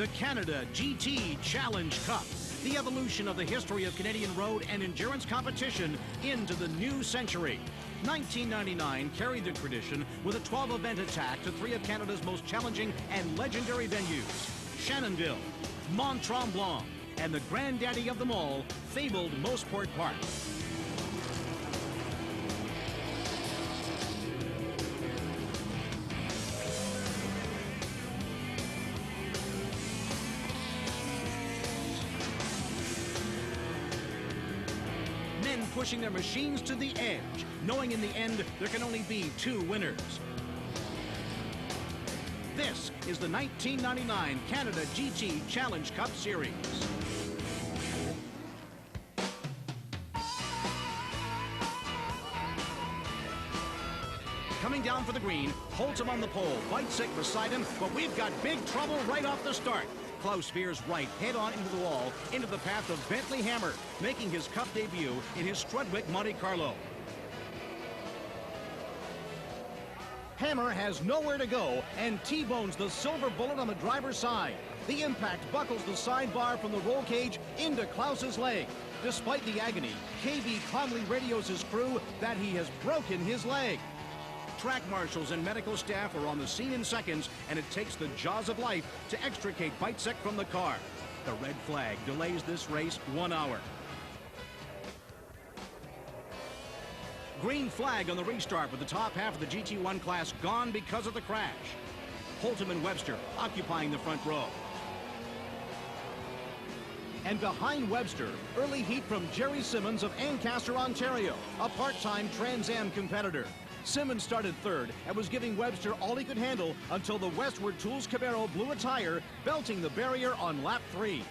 the Canada GT Challenge Cup, the evolution of the history of Canadian road and endurance competition into the new century. 1999 carried the tradition with a 12-event attack to three of Canada's most challenging and legendary venues, Shannonville, Mont-Tremblant, and the granddaddy of them all, fabled Mosport Park. Men pushing their machines to the edge, knowing in the end there can only be two winners. This is the 1999 Canada GT Challenge Cup Series. Coming down for the green, holds him on the pole, bites it beside him, but we've got big trouble right off the start. Klaus veers right, head-on into the wall, into the path of Bentley Hammer, making his Cup debut in his Strudwick Monte Carlo. Hammer has nowhere to go and T-bones the silver bullet on the driver's side. The impact buckles the side bar from the roll cage into Klaus's leg. Despite the agony, KB calmly radios his crew that he has broken his leg. Track marshals and medical staff are on the scene in seconds, and it takes the jaws of life to extricate Bitesek from the car. The red flag delays this race 1 hour. Green flag on the restart with the top half of the GT1 class gone because of the crash. Holtum and Webster occupying the front row. And behind Webster, early heat from Jerry Simmons of Ancaster, Ontario, a part-time Trans Am competitor. Simmons started third and was giving Webster all he could handle until the Westward Tools Camaro blew a tire, belting the barrier on lap 3.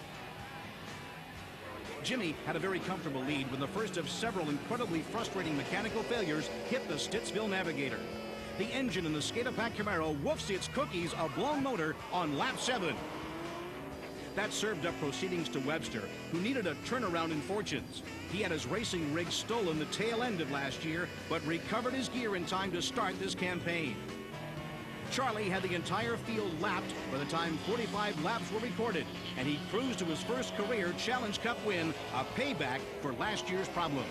Jimmy had a very comfortable lead when the first of several incredibly frustrating mechanical failures hit the Stittsville Navigator. The engine in the Skatepack Camaro woofs its cookies a blown motor on lap 7. That served up proceedings to Webster, who needed a turnaround in fortunes. He had his racing rig stolen the tail end of last year, but recovered his gear in time to start this campaign. Charlie had the entire field lapped by the time 45 laps were recorded, and he cruised to his first career Challenge Cup win, a payback for last year's problems.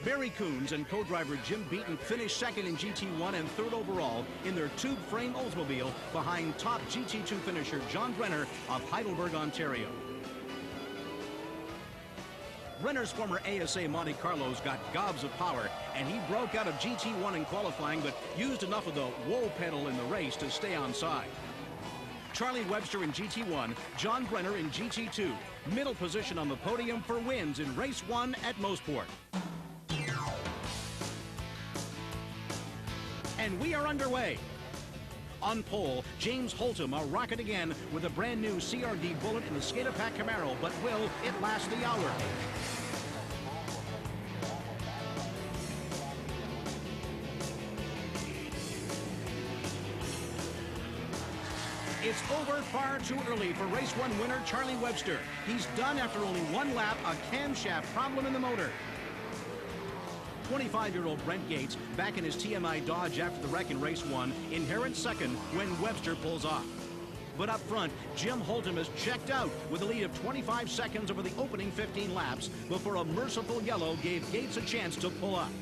Barry Coons and co-driver Jim Beaton finished second in GT1 and third overall in their tube-frame Oldsmobile behind top GT2 finisher John Brenner of Heidelberg, Ontario. Brenner's former ASA Monte Carlos got gobs of power, and he broke out of GT1 in qualifying, but used enough of the whoa pedal in the race to stay on side. Charlie Webster in GT1, John Brenner in GT2. Middle position on the podium for wins in race 1 at Mosport. And we are underway. On pole, James Holtum, a rocket again with a brand new CRD bullet in the Skatepack Camaro, but will it last the hour? It's over far too early for race 1 winner Charlie Webster. He's done after only 1 lap, a camshaft problem in the motor. 25-year-old Brent Gates, back in his TMI Dodge after the wreck in race 1, inherits second when Webster pulls off. But up front, Jim Holtum is checked out with a lead of 25 seconds over the opening 15 laps before a merciful yellow gave Gates a chance to pull up.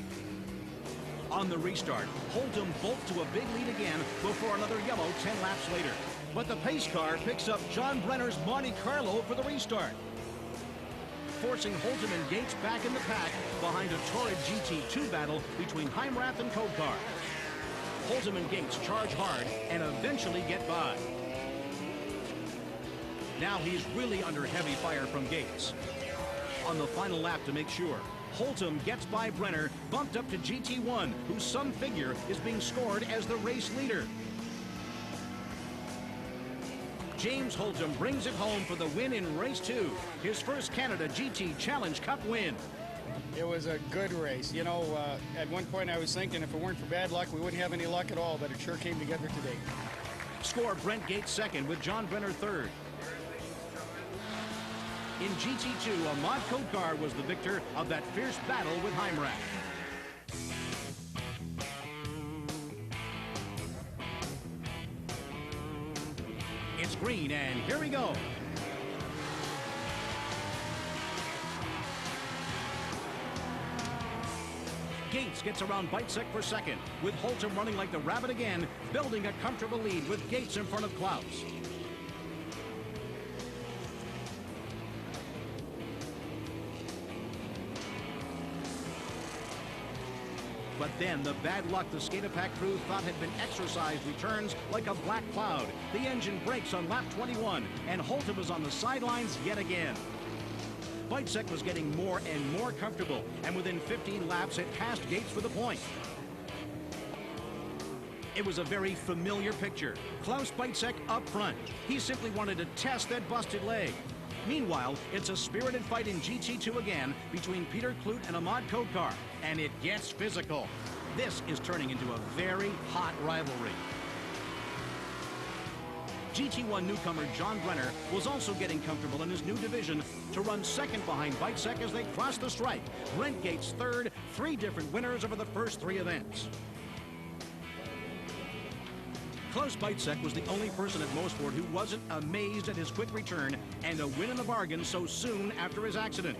On the restart, Holtum bolts to a big lead again before another yellow 10 laps later. But the pace car picks up John Brenner's Monte Carlo for the restart, forcing Holtum and Gates back in the pack behind a torrid GT2 battle between Heimrath and Kodkar. Holtum and Gates charge hard and eventually get by. Now he's really under heavy fire from Gates. On the final lap to make sure, Holtum gets by Brenner, bumped up to GT1, whose some figure is being scored as the race leader. James Holtum brings it home for the win in race 2, his first Canada GT Challenge Cup win. It was a good race. You know, at one point I was thinking if it weren't for bad luck, we wouldn't have any luck at all, but it sure came together today. Score Brent Gates second with John Brenner third. In GT2, Ahmad Kodkar was the victor of that fierce battle with Heimrath. It's screen, and here we go. Gates gets around Bitesek for second, with Holtum running like the rabbit again, building a comfortable lead with Gates in front of Klaus. But then the bad luck the Skatepack crew thought had been exercised returns like a black cloud. The engine brakes on lap 21, and Holtum was on the sidelines yet again. Bitesek was getting more and more comfortable, and within 15 laps, it passed Gates for the point. It was a very familiar picture. Klaus Bitesek up front. He simply wanted to test that busted leg. Meanwhile, it's a spirited fight in GT2 again between Peter Kloot and Ahmad Kodkar, and it gets physical. This is turning into a very hot rivalry. GT1 newcomer John Brenner was also getting comfortable in his new division to run second behind Bitesek as they cross the stripe. Brent Gates third, 3 different winners over the first 3 events. Klaus Bitesek was the only person at Mosport who wasn't amazed at his quick return and a win in the bargain so soon after his accident.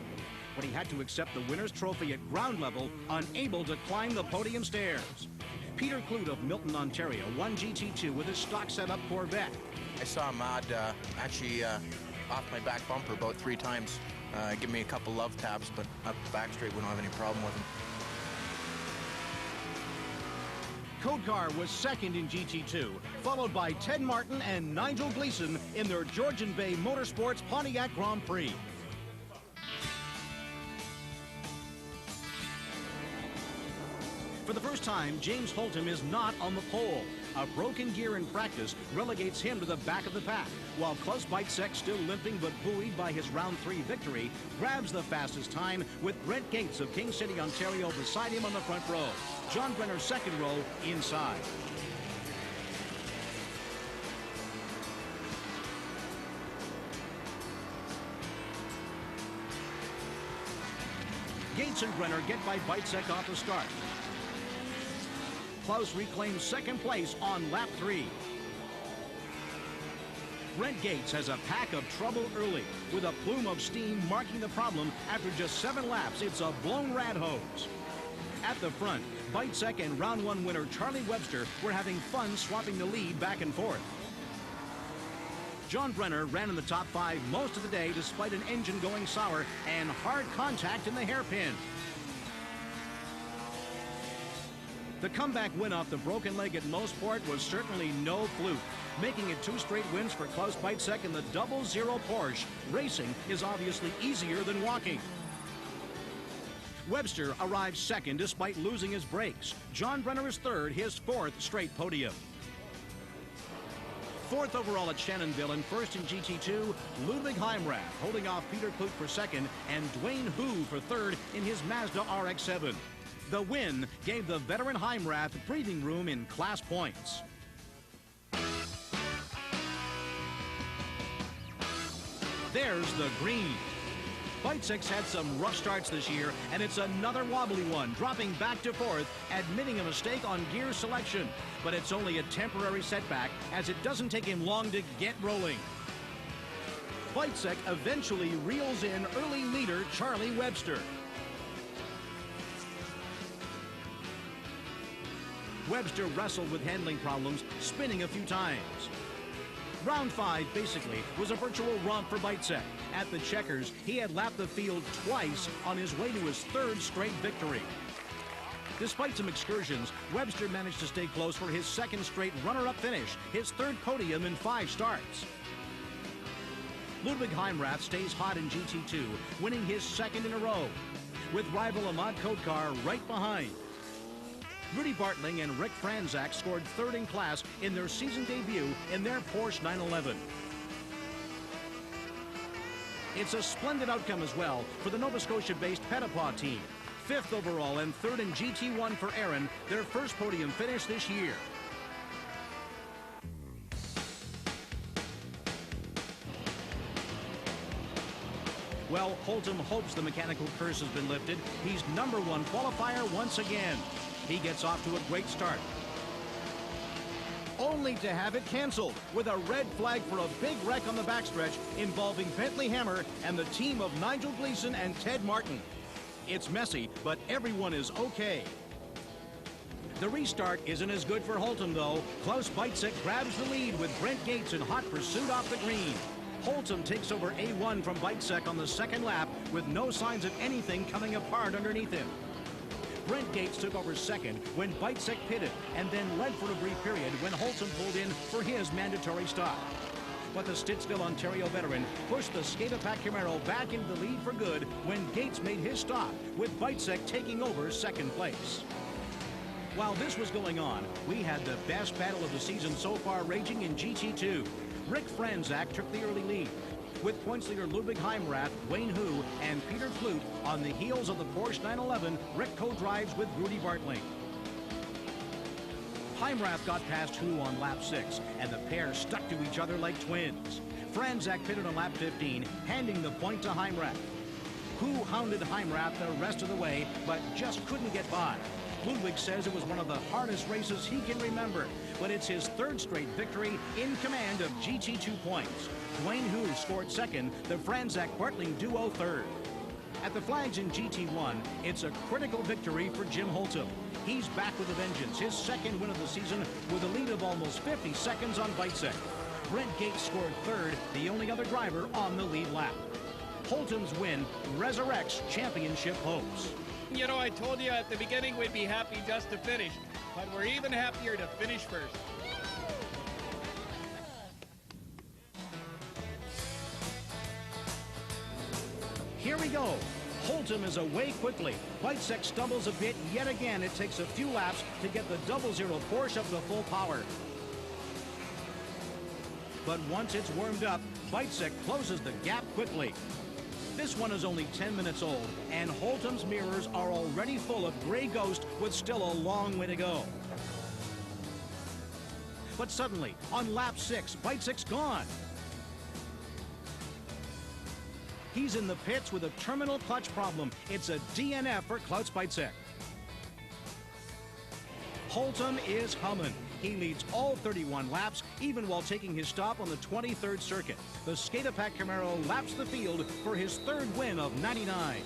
But he had to accept the winner's trophy at ground level, unable to climb the podium stairs. Peter Kloot of Milton, Ontario, won GT2 with his stock set-up Corvette. I saw Ahmad actually off my back bumper about 3 times. Give me a couple love taps, but up the back straight, we don't have any problem with him. Kodkar was second in GT2, followed by Ted Martin and Nigel Gleason in their Georgian Bay Motorsports Pontiac Grand Prix. For the first time, James Holtum is not on the pole. A broken gear in practice relegates him to the back of the pack, while Klaus Bitesek, still limping but buoyed by his round 3 victory, grabs the fastest time with Brent Gates of King City, Ontario beside him on the front row. John Brenner's second row inside. Gates and Brenner get by Bitesek off the start. Klaus reclaims second place on lap 3. Brent Gates has a pack of trouble early, with a plume of steam marking the problem after just 7 laps. It's a blown rat hose. At the front, Bitesek and round 1 winner Charlie Webster were having fun swapping the lead back and forth. John Brenner ran in the top 5 most of the day despite an engine going sour and hard contact in the hairpin. The comeback win off the broken leg at Mosport was certainly no fluke, making it 2 straight wins for Klaus Bitesek in the 00 Porsche. Racing is obviously easier than walking. Webster arrives second despite losing his brakes. John Brenner is third, his 4th straight podium. 4th overall at Shannonville and 1st in GT2, Ludwig Heimrath holding off Peter Kloot for second and Dwayne Hu for third in his Mazda RX-7. The win gave the veteran Heimrath breathing room in class points. There's the green. Bitsek's had some rough starts this year, and it's another wobbly one, dropping back to 4th, admitting a mistake on gear selection. But it's only a temporary setback, as it doesn't take him long to get rolling. Bitesek eventually reels in early leader Charlie Webster. Webster wrestled with handling problems, spinning a few times. Round 5, basically, was a virtual romp for Bitesek. At the checkers, he had lapped the field twice on his way to his 3rd straight victory. Despite some excursions, Webster managed to stay close for his 2nd straight runner-up finish, his 3rd podium in 5 starts. Ludwig Heimrath stays hot in GT2, winning his 2nd in a row, with rival Ahmad Kodkar right behind. Rudy Bartling and Rick Franzak scored 3rd in class in their season debut in their Porsche 911. It's a splendid outcome as well for the Nova Scotia-based Petitpas team. 5th overall and 3rd in GT1 for Aaron, their 1st podium finish this year. Well, Holtum hopes the mechanical curse has been lifted. He's #1 qualifier once again. He gets off to a great start. only to have it canceled with a red flag for a big wreck on the backstretch involving Bentley Hammer and the team of Nigel Gleason and Ted Martin. It's messy, but everyone is okay. The restart isn't as good for Holtum, though. Klaus Beitzek grabs the lead with Brent Gates in hot pursuit off the green. Holtum takes over A1 from Beitzek on the second lap with no signs of anything coming apart underneath him. Brent Gates took over second when Beitzek pitted and then led for a brief period when Holtum pulled in for his mandatory stop. But the Stittsville, Ontario veteran pushed the Skatepack Camaro back into the lead for good when Gates made his stop, with Beitzek taking over second place. While this was going on, we had the best battle of the season so far raging in GT2. Rick Franzak took the early lead, with points leader Ludwig Heimrath, Wayne Hu, and Peter Flute on the heels of the Porsche 911. Rick co-drives with Rudy Bartling. Heimrath got past Hu on lap 6, and the pair stuck to each other like twins. Franzak pitted on lap 15, handing the point to Heimrath. Hu hounded Heimrath the rest of the way, but just couldn't get by. Ludwig says it was one of the hardest races he can remember, but it's his third straight victory in command of GT2 points. Dwayne Hu scored second, the Franzak-Bartling duo third. At the flags in GT1, it's a critical victory for Jim Holtum. He's back with a vengeance, his second win of the season with a lead of almost 50 seconds on Beitzek. Brent Gates scored third, the only other driver on the lead lap. Holtum's win resurrects championship hopes. You know, I told you at the beginning we'd be happy just to finish, but we're even happier to finish first. Here we go. Holtum is away quickly. Beitzek stumbles a bit yet again. It takes a few laps to get the 00 Porsche up to full power. But once it's warmed up, Beitzek closes the gap quickly. This one is only 10 minutes old, and Holtum's mirrors are already full of gray ghost with still a long way to go. But suddenly, on lap 6, Beitzek's gone. He's in the pits with a terminal clutch problem. It's a DNF for Klaus Beitzek. Holtum is humming. He leads all 31 laps, even while taking his stop on the 23rd circuit. The Skatepack Camaro laps the field for his third win of 99.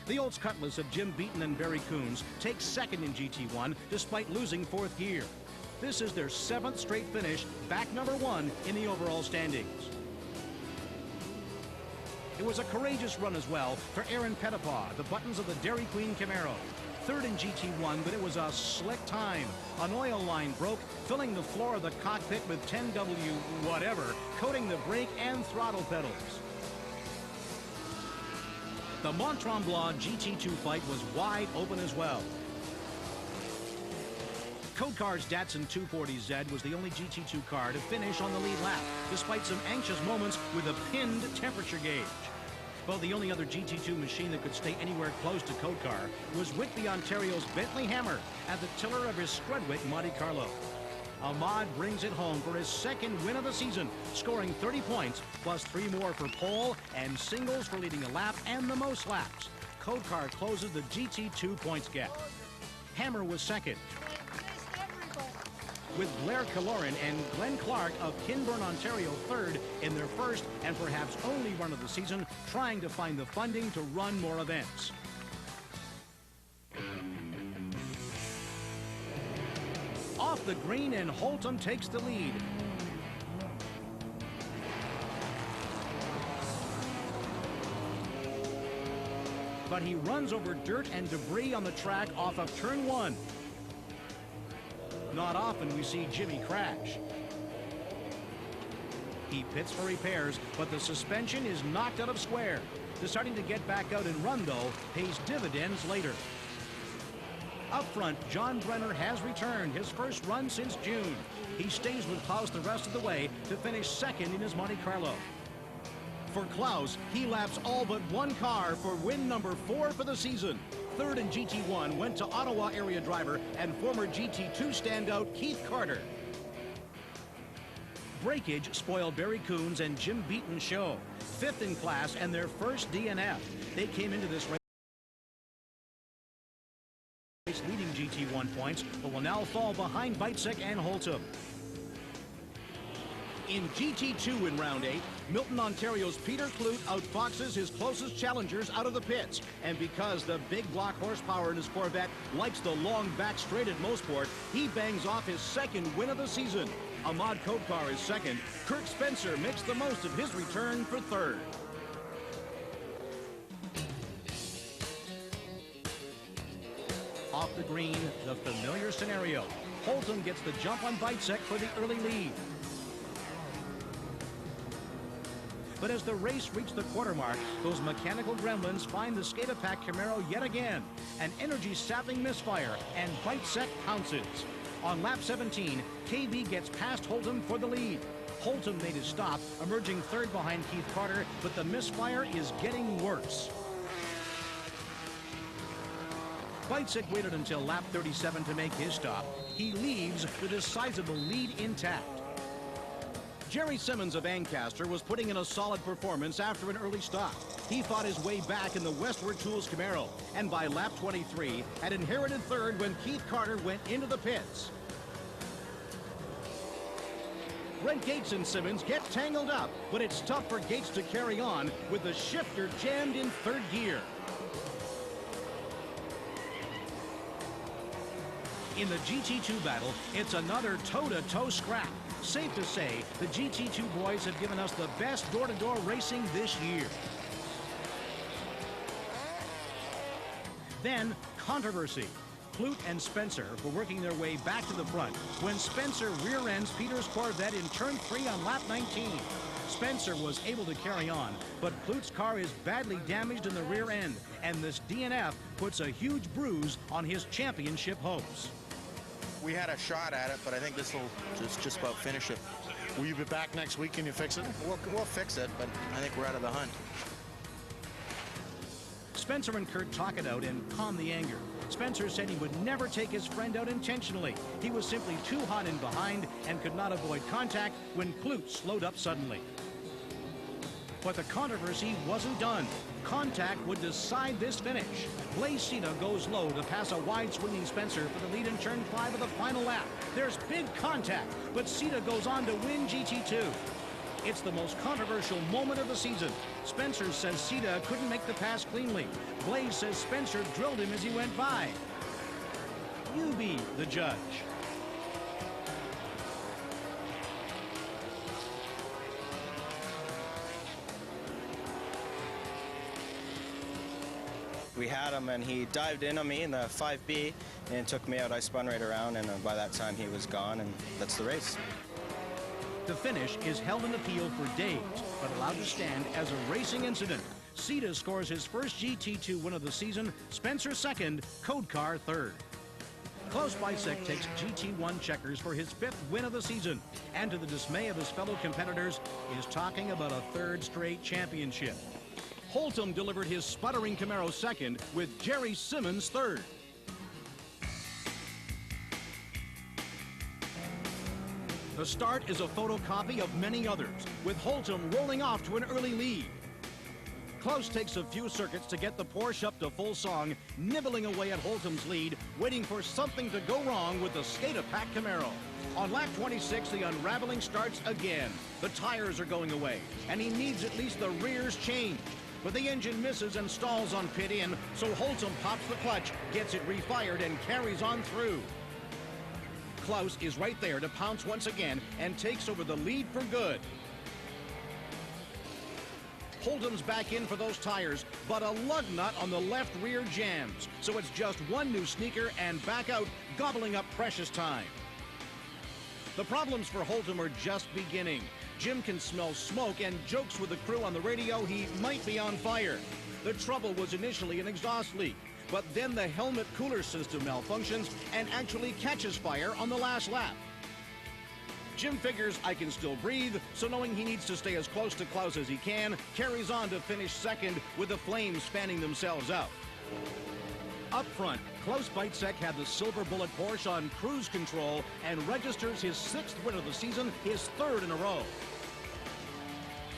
The Olds Cutlass of Jim Beaton and Barry Coons takes second in GT1 despite losing fourth gear. This is their 7th straight finish, back number 1 in the overall standings. It was a courageous run as well for Aaron Pettipaw, the buttons of the Dairy Queen Camaro. Third in GT1, but it was a slick time. An oil line broke, filling the floor of the cockpit with 10W whatever, coating the brake and throttle pedals. The Mont-Tremblant GT2 fight was wide open as well. Code Car's Datsun 240Z was the only GT2 car to finish on the lead lap, despite some anxious moments with a pinned temperature gauge. Well, the only other GT2 machine that could stay anywhere close to Code Car was Whitby, Ontario's Bentley Hammer at the tiller of his Strudwick Monte Carlo. Ahmad brings it home for his second win of the season, scoring 30 points, plus 3 more for pole and singles for leading a lap and the most laps. Code Car closes the GT2 points gap. Hammer was second, with Blair Kaloran and Glenn Clark of Kinburn, Ontario third in their first and perhaps only run of the season, trying to find the funding to run more events. Off the green, and Holtum takes the lead. But he runs over dirt and debris on the track off of turn 1. Not often we see Jimmy crash. He pits for repairs, but the suspension is knocked out of square. Deciding to get back out and run, though, pays dividends later. Up front, John Brenner has returned, his first run since June. He stays with Klaus the rest of the way to finish second in his Monte Carlo. For Klaus, he laps all but one car for win number 4 for the season. Third in GT1 went to Ottawa area driver and former GT2 standout Keith Carter. Breakage spoiled Barry Coons and Jim Beaton's show. 5th in class and their first DNF. They came into this race leading GT1 points, but will now fall behind Weizsäck and Holtum. In GT2 in round 8, Milton, Ontario's Peter Kloot outfoxes his closest challengers out of the pits. And because the big block horsepower in his Corvette likes the long back straight at Mosport, he bangs off his second win of the season. Ahmad Kodkar is second. Kirk Spencer makes the most of his return for third. Off the green, the familiar scenario. Holtum gets the jump on Weizsäck for the early lead. But as the race reached the quarter mark, those mechanical gremlins find the Skate-A-Pack Camaro yet again. An energy-sapping misfire, and Weizsäck pounces. On lap 17, KB gets past Holtum for the lead. Holtum made his stop, emerging third behind Keith Carter, but the misfire is getting worse. Weizsäck waited until lap 37 to make his stop. He leaves with a sizable lead intact. Jerry Simmons of Ancaster was putting in a solid performance after an early stop. He fought his way back in the Westward Tools Camaro, and by lap 23 had inherited third when Keith Carter went into the pits. Brent Gates and Simmons get tangled up, but it's tough for Gates to carry on with the shifter jammed in third gear. In the GT2 battle, it's another toe-to-toe scrap. Safe to say, the GT2 boys have given us the best door-to-door racing this year. Then, controversy. Kloot and Spencer were working their way back to the front when Spencer rear-ends Peter's Corvette in turn 3 on lap 19. Spencer was able to carry on, but Kloot's car is badly damaged in the rear end, and this DNF puts a huge bruise on his championship hopes. We had a shot at it, but I think this will just about finish it. Will you be back next week and you fix it? We'll fix it, but I think we're out of the hunt. Spencer and Kurt talk it out and calm the anger. Spencer said he would never take his friend out intentionally. He was simply too hot in behind and could not avoid contact when Kloot slowed up suddenly. But the controversy wasn't done. Contact would decide this finish. Blaise Sita goes low to pass a wide swinging Spencer for the lead in turn 5 of the final lap. There's big contact, but Sita goes on to win GT2. It's the most controversial moment of the season. Spencer says Sita couldn't make the pass cleanly. Blaise says Spencer drilled him as he went by. You be the judge. We had him, and he dived in on me in the 5B and took me out. I spun right around, and by that time he was gone, and that's the race. The finish is held in appeal for days, but allowed to stand as a racing incident. Sita scores his first GT2 win of the season, Spencer second, Kodkar third. Klaus Weizsäck takes GT1 checkers for his 5th win of the season, and to the dismay of his fellow competitors, is talking about a 3rd straight championship. Holtum delivered his sputtering Camaro second, with Jerry Simmons third. The start is a photocopy of many others, with Holtum rolling off to an early lead. Klaus takes a few circuits to get the Porsche up to full song, nibbling away at Holtum's lead, waiting for something to go wrong with the Skate-A-Pack Camaro. On lap 26, the unraveling starts again. The tires are going away, and he needs at least the rears changed. But the engine misses and stalls on pit in, so Holtum pops the clutch, gets it refired, and carries on through. Klaus is right there to pounce once again and takes over the lead for good. Holtum's back in for those tires, but a lug nut on the left rear jams, so it's just one new sneaker and back out, gobbling up precious time. The problems for Holtum are just beginning. Jim can smell smoke and jokes with the crew on the radio he might be on fire. The trouble was initially an exhaust leak, but then the helmet cooler system malfunctions and actually catches fire on the last lap. Jim figures I can still breathe, so knowing he needs to stay as close to Klaus as he can, carries on to finish second with the flames fanning themselves out. Up front, Klaus Weizsäck had the silver bullet Porsche on cruise control and registers his 6th win of the season, his 3rd in a row.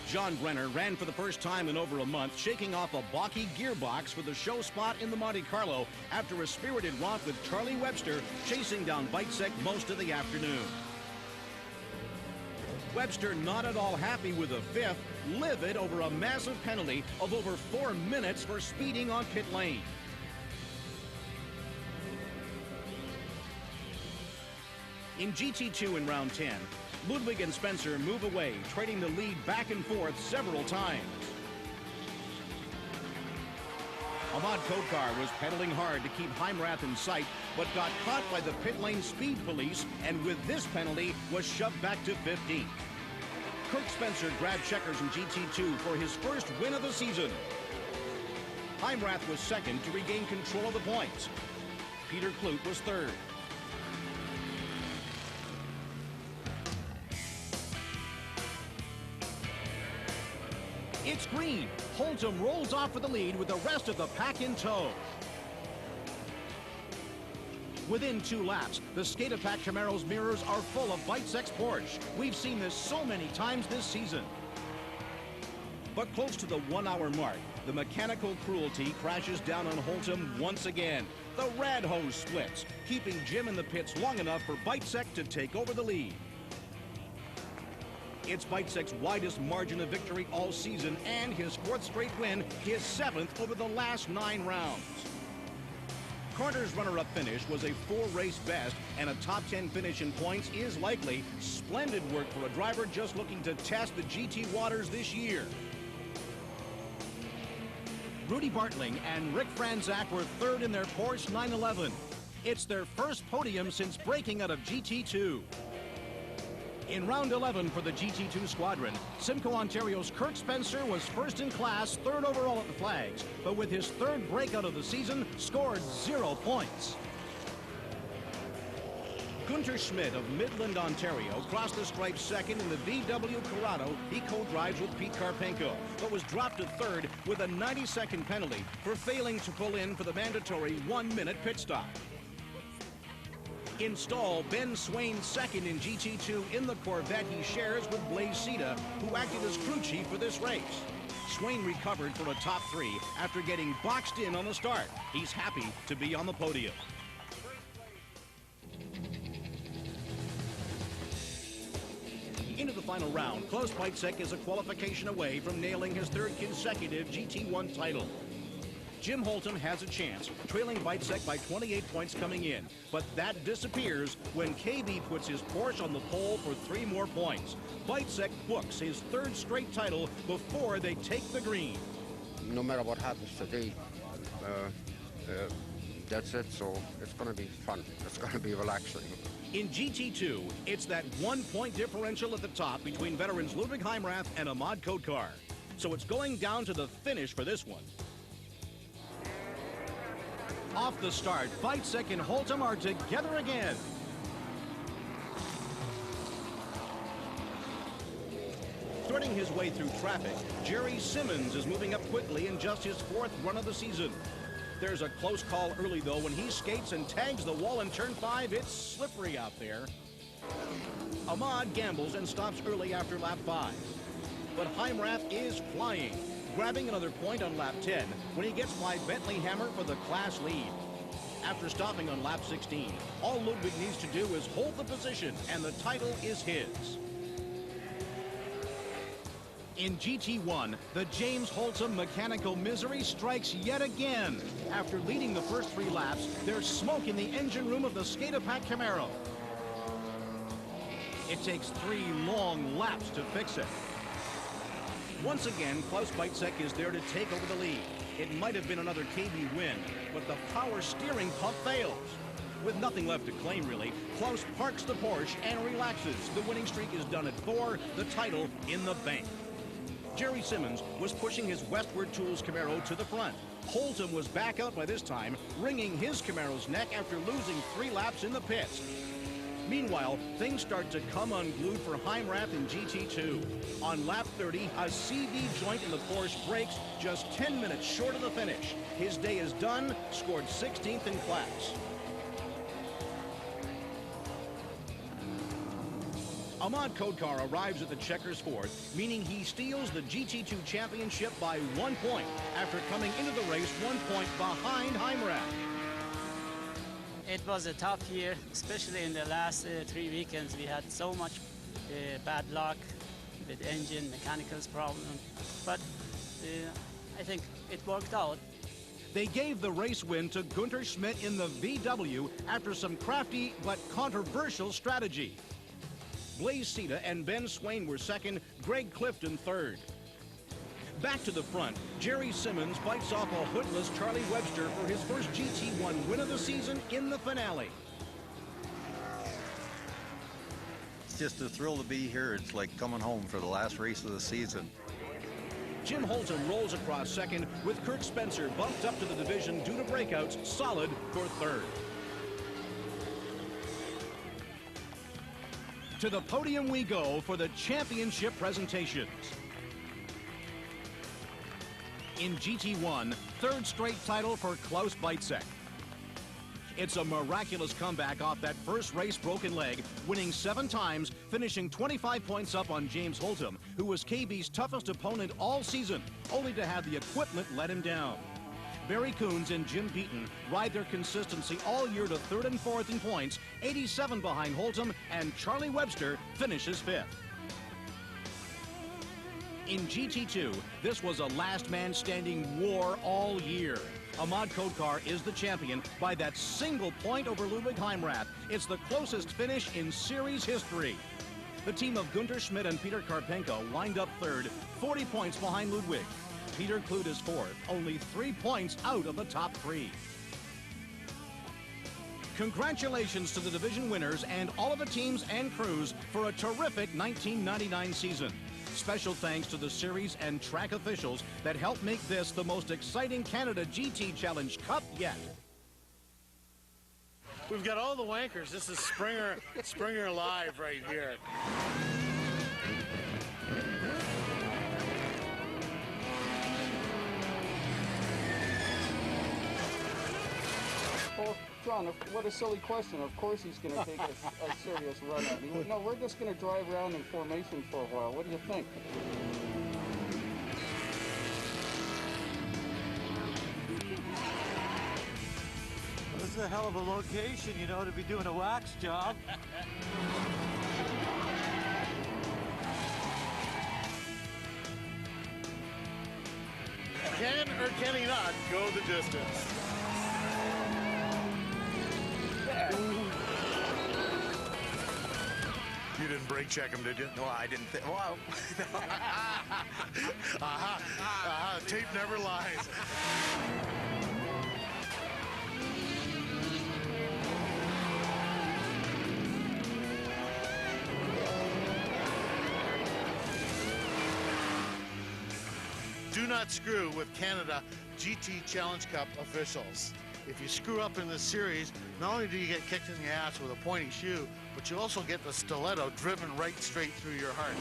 John Brenner ran for the first time in over a month, shaking off a balky gearbox for the show spot in the Monte Carlo after a spirited romp with Charlie Webster chasing down Bitesek most of the afternoon. Webster not at all happy with a fifth, livid over a massive penalty of over 4 minutes for speeding on pit lane. In GT2 in round 10, Ludwig and Spencer move away, trading the lead back and forth several times. Ahmad Kotkar was pedaling hard to keep Heimrath in sight, but got caught by the pit lane speed police, and with this penalty was shoved back to 15th. Kirk Spencer grabbed checkers in GT2 for his first win of the season. Heimrath was second to regain control of the points. Peter Kloot was third. It's green. Holtum rolls off for the lead with the rest of the pack in tow. Within 2 laps, the Skatepack Camaro's mirrors are full of Bitsek's Porsche. We've seen this so many times this season. But close to the 1 hour mark, the mechanical cruelty crashes down on Holtum once again. The rad hose splits, keeping Jim in the pits long enough for Bitesek to take over the lead. It's Bitsek's widest margin of victory all season and his 4th straight win, his 7th over the last 9 rounds. Carter's runner-up finish was a 4-race best, and a top 10 finish in points is likely. Splendid work for a driver just looking to test the GT waters this year. Rudy Bartling and Rick Franzak were third in their Porsche 911. It's their first podium since breaking out of GT2. In round 11 for the GT2 squadron, Simcoe Ontario's Kirk Spencer was first in class, 3rd overall at the flags, but with his 3rd breakout of the season, scored 0 points. Gunter Schmidt of Midland, Ontario, crossed the stripes second in the VW Corrado he co-drives with Pete Karpenko, but was dropped to 3rd with a 90-second penalty for failing to pull in for the mandatory 1-minute pit stop. In stall, Ben Swain second in GT2 in the Corvette he shares with Blaze Sita, who acted as crew chief for this race. Swain recovered from a top 3 after getting boxed in on the start. He's happy to be on the podium. Into the final round, Klaus Bitesek is a qualification away from nailing his 3rd consecutive GT1 title. Jim Holtum has a chance, trailing Bitesek by 28 points coming in. But that disappears when KB puts his Porsche on the pole for 3 more points. Bitesek books his 3rd straight title before they take the green. No matter what happens today, that's it. So it's going to be fun. It's going to be relaxing. In GT2, it's that 1-point differential at the top between veterans Ludwig Heimrath and Ahmad Kotkar. So it's going down to the finish for this one. Off the start, Bitesek and Holtum are together again. Threading his way through traffic, Jerry Simmons is moving up quickly in just his 4th run of the season. There's a close call early, though, when he skates and tags the wall in turn 5. It's slippery out there. Ahmad gambles and stops early after lap 5. But Heimrath is flying, grabbing another point on lap 10 when he gets by Bentley Hammer for the class lead. After stopping on lap 16, all Ludwig needs to do is hold the position, and the title is his. In GT1, the James Holtum mechanical misery strikes yet again. After leading the first 3 laps, there's smoke in the engine room of the Skatepack Camaro. It takes 3 long laps to fix it. Once again, Klaus Bitesek is there to take over the lead. It might have been another KB win, but the power steering pump fails. With nothing left to claim, really, Klaus parks the Porsche and relaxes. The winning streak is done at 4, the title in the bank. Jerry Simmons was pushing his Westward Tools Camaro to the front. Holtum was back out by this time, wringing his Camaro's neck after losing 3 laps in the pits. Meanwhile, things start to come unglued for Heimrath in GT2. On lap 30, a CV joint in the Porsche breaks just 10 minutes short of the finish. His day is done, scored 16th in class. Ahmad Kodkar arrives at the checkers fourth, meaning he steals the GT2 championship by 1 point after coming into the race 1 point behind Heimrath. It was a tough year, especially in the last 3 weekends. We had so much bad luck with engine, mechanicals problem, but I think it worked out. They gave the race win to Gunter Schmidt in the VW after some crafty but controversial strategy. Blaze Sita and Ben Swain were second, Greg Clifton third. Back to the front, Jerry Simmons fights off a hootless Charlie Webster for his first GT1 win of the season in the finale. It's just a thrill to be here. It's like coming home for the last race of the season. Jim Holton rolls across second, with Kirk Spencer bumped up to the division due to breakouts, solid for third. To the podium we go for the championship presentations. In GT1, third straight title for Klaus Beitzek. It's a miraculous comeback off that first race broken leg, winning 7 times, finishing 25 points up on James Holtum, who was KB's toughest opponent all season, only to have the equipment let him down. Barry Coons and Jim Beaton ride their consistency all year to 3rd and 4th in points, 87 behind Holtum, and Charlie Webster finishes 5th. In GT2, this was a last man standing war all year. Ahmad Kodkar is the champion by that single point over Ludwig Heimrath. It's the closest finish in series history. The team of Gunter Schmidt and Peter Karpenko wind up third, 40 points behind Ludwig. Peter Kloot is fourth, only 3 points out of the top 3. Congratulations to the division winners and all of the teams and crews for a terrific 1999 season. Special thanks to the series and track officials that helped make this the most exciting Canada GT Challenge Cup yet. We've got all the wankers. This is Springer Live right here. Oh, John, what a silly question. Of course he's going to take a serious run at me. No, we're just going to drive around in formation for a while. What do you think? This is a hell of a location, you know, to be doing a wax job. Can or can he not go the distance? You didn't brake check him, did you? No, I didn't think. Wow. Tape never lies. Do not screw with Canada GT Challenge Cup officials. If you screw up in this series, not only do you get kicked in the ass with a pointy shoe, but you also get the stiletto driven right straight through your heart.